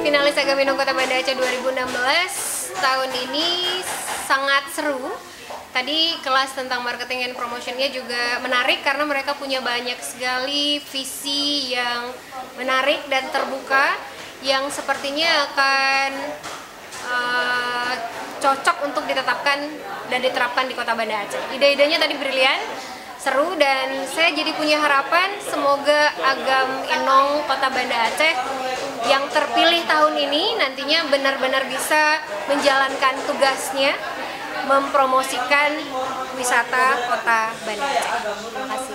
Finalis Agamindong Kota Banda Aceh 2016 tahun ini sangat seru. Tadi kelas tentang marketing and promotionnya juga menarik karena mereka punya banyak sekali visi yang menarik dan terbuka yang sepertinya akan cocok untuk ditetapkan dan diterapkan di Kota Banda Aceh. Ide-idenya tadi brilian, seru, dan saya jadi punya harapan semoga Agam Indong Kota Banda Aceh yang terpilih tahun ini nantinya benar-benar bisa menjalankan tugasnya mempromosikan wisata Kota Banda Aceh. Terima kasih.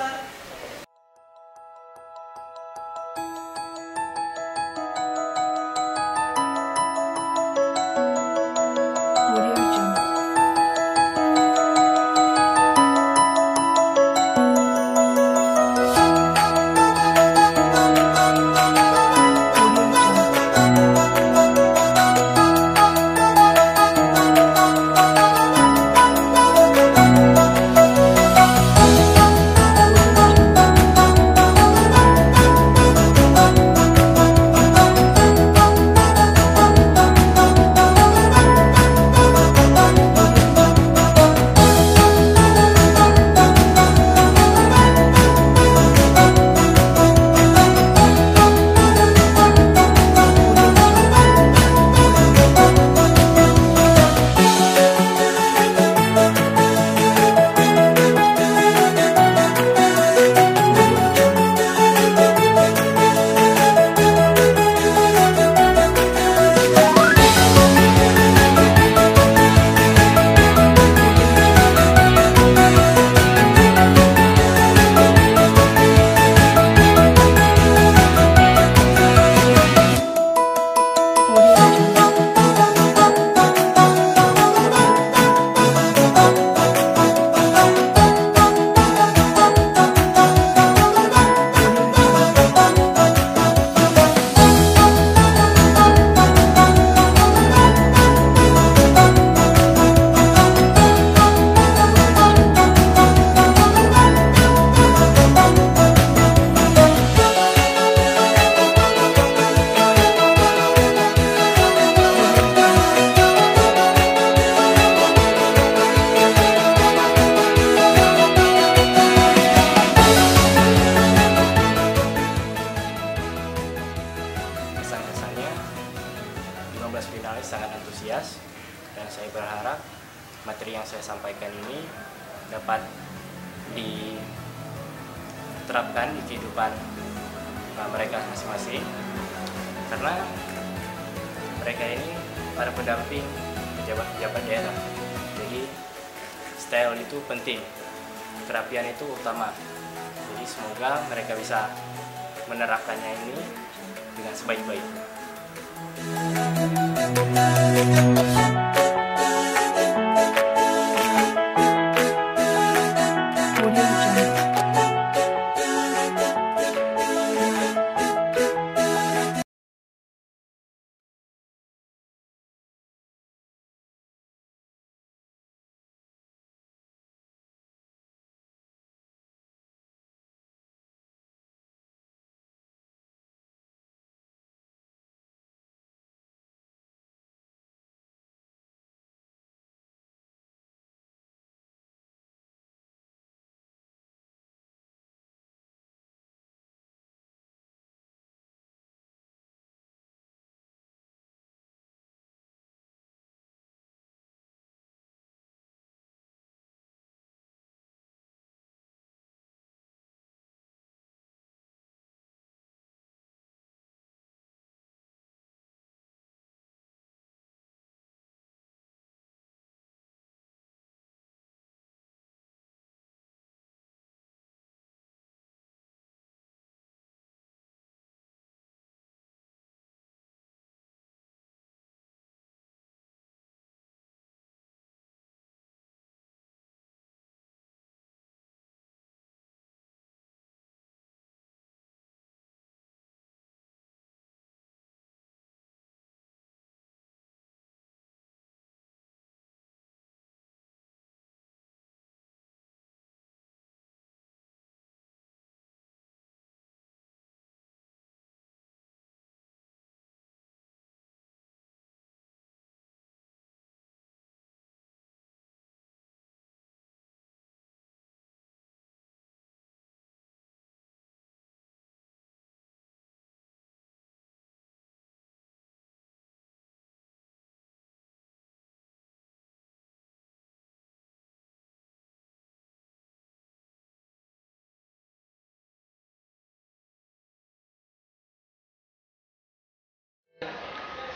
Kesan-kesannya 15 finalis sangat antusias dan saya berharap materi yang saya sampaikan ini dapat diterapkan di kehidupan mereka masing-masing karena mereka ini para pendamping pejabat-pejabat daerah. Jadi style itu penting, kerapian itu utama. Jadi semoga mereka bisa menerapkannya ini dengan sebaik-baiknya.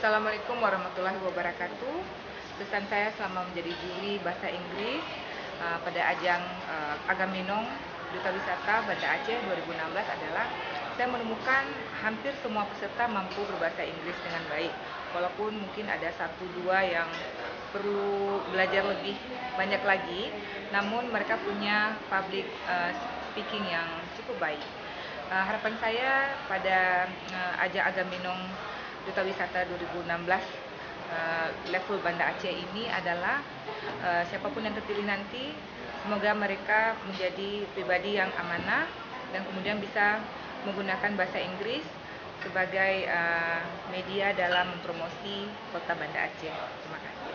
Assalamualaikum warahmatullahi wabarakatuh. Pesan saya selama menjadi juri bahasa Inggris pada ajang Agaminong Duta Wisata Banda Aceh 2016 adalah saya menemukan hampir semua peserta mampu berbahasa Inggris dengan baik. Walaupun mungkin ada 1-2 yang perlu belajar lebih banyak lagi, namun mereka punya public speaking yang cukup baik. Harapan saya pada ajang Agaminong Duta Wisata 2016 level Banda Aceh ini adalah siapapun yang terpilih nanti, semoga mereka menjadi pribadi yang amanah dan kemudian bisa menggunakan bahasa Inggris sebagai media dalam mempromosi kota Banda Aceh. Terima kasih.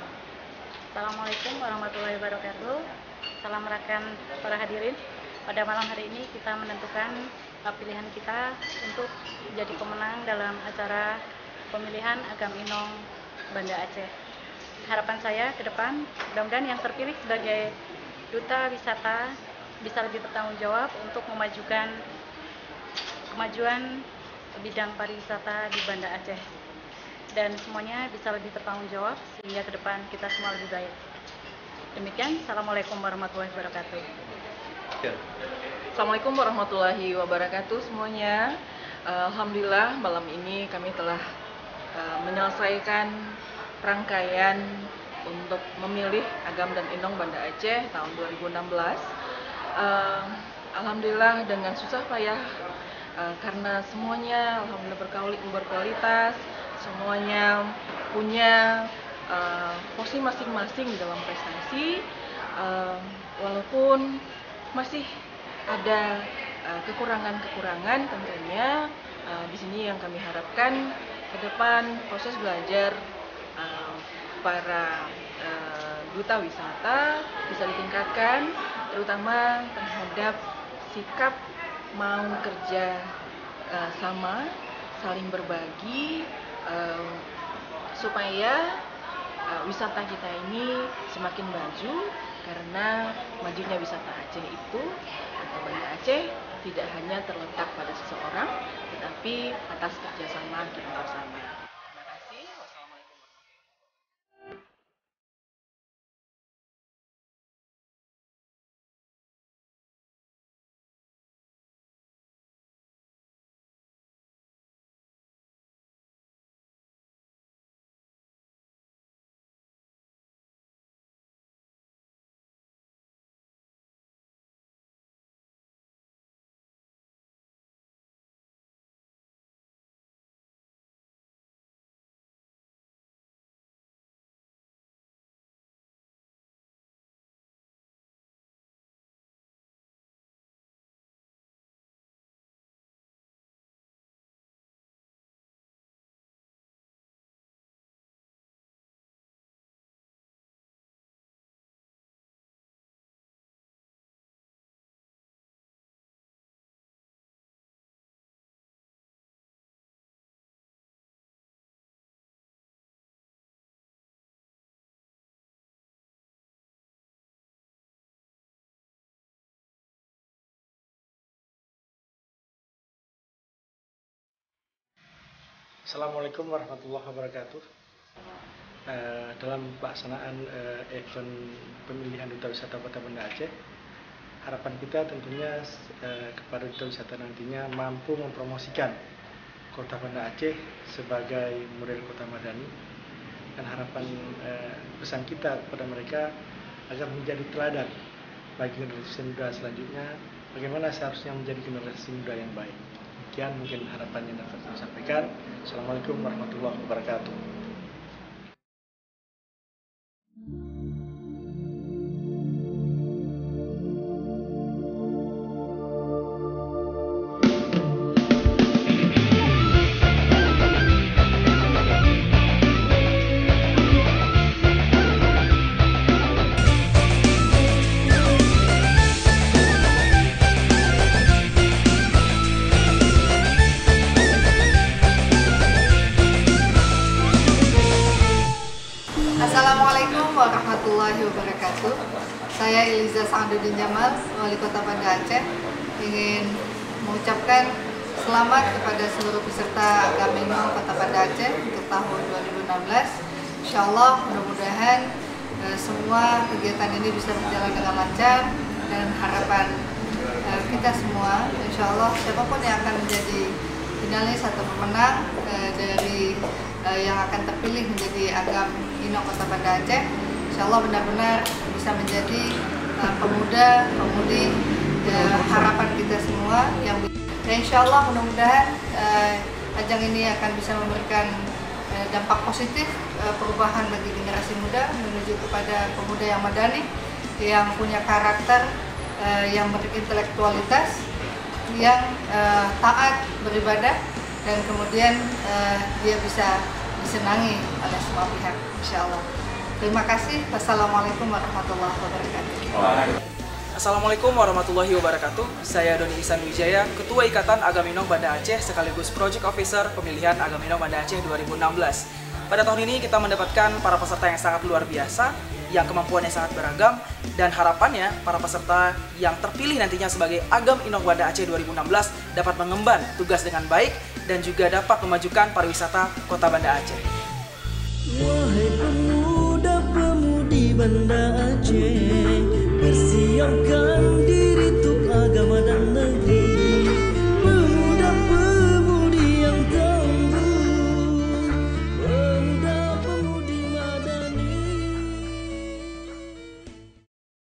Assalamualaikum warahmatullahi wabarakatuh. Salam rekan para hadirin. Pada malam hari ini kita menentukan pilihan kita untuk menjadi pemenang dalam acara pemilihan Agaminong Banda Aceh. Harapan saya ke depan, mudah-mudahan yang terpilih sebagai duta wisata bisa lebih bertanggung jawab untuk memajukan kemajuan bidang pariwisata di Banda Aceh. Dan semuanya bisa lebih bertanggung jawab sehingga ke depan kita semua lebih baik. Demikian, Assalamualaikum warahmatullahi wabarakatuh. Assalamualaikum warahmatullahi wabarakatuh semuanya. Alhamdulillah malam ini kami telah menyelesaikan rangkaian untuk memilih Agam dan Inong Banda Aceh tahun 2016. Alhamdulillah dengan susah payah karena semuanya alhamdulillah berkualitas, semuanya punya porsi masing-masing di dalam prestasi, walaupun masih ada kekurangan-kekurangan tentunya. Di sini yang kami harapkan ke depan proses belajar para duta wisata bisa ditingkatkan, terutama terhadap sikap mau kerja sama, saling berbagi, supaya wisata kita ini semakin maju, karena majunya wisata Aceh itu atau Banda Aceh tidak hanya terletak pada seseorang, tetapi atas kerjasama kita bersama. Terima kasih. Wassalamualaikum warahmatullahi wabarakatuh. Assalamualaikum warahmatullahi wabarakatuh. Dalam pelaksanaan event pemilihan Duta Wisata Kota Banda Aceh, harapan kita tentunya kepada Duta Wisata nantinya mampu mempromosikan Kota Banda Aceh sebagai model kota madani, dan harapan pesan kita kepada mereka agar menjadi teladan bagi generasi muda selanjutnya, bagaimana seharusnya menjadi generasi muda yang baik. Demikian mungkin harapan yang dapat saya sampaikan. Assalamualaikum warahmatullahi wabarakatuh. Assalamualaikum warahmatullahi wabarakatuh. Saya Eliza Sa'aduddin Jamal, Wali Kota Banda Aceh, ingin mengucapkan selamat kepada seluruh peserta Agaminong Kota Banda Aceh untuk tahun 2016. Insya Allah mudah-mudahan semua kegiatan ini bisa berjalan dengan lancar, dan harapan kita semua insya Allah siapapun yang akan menjadi finalis atau pemenang dari yang akan terpilih menjadi Agam Inong Kota Banda Aceh, insya Allah benar-benar bisa menjadi pemuda-pemudi harapan kita semua yang insya Allah mudah-mudahan ajang ini akan bisa memberikan dampak positif perubahan bagi generasi muda menuju kepada pemuda yang madani, yang punya karakter, yang berintelektualitas, yang taat beribadah, dan kemudian dia bisa disenangi oleh semua pihak, insya Allah. Terima kasih. Wassalamualaikum warahmatullahi wabarakatuh. Assalamualaikum warahmatullahi wabarakatuh. Saya Doni Ihsan Wijaya, Ketua Ikatan Agam Inong Banda Aceh sekaligus Project Officer pemilihan Agam Inong Banda Aceh 2016. Pada tahun ini kita mendapatkan para peserta yang sangat luar biasa, yang kemampuannya sangat beragam, dan harapannya para peserta yang terpilih nantinya sebagai Agam Inong Banda Aceh 2016 dapat mengemban tugas dengan baik dan juga dapat memajukan pariwisata Kota Banda Aceh. Wahai pemuda-pemudi Banda Aceh, persiapkan diri.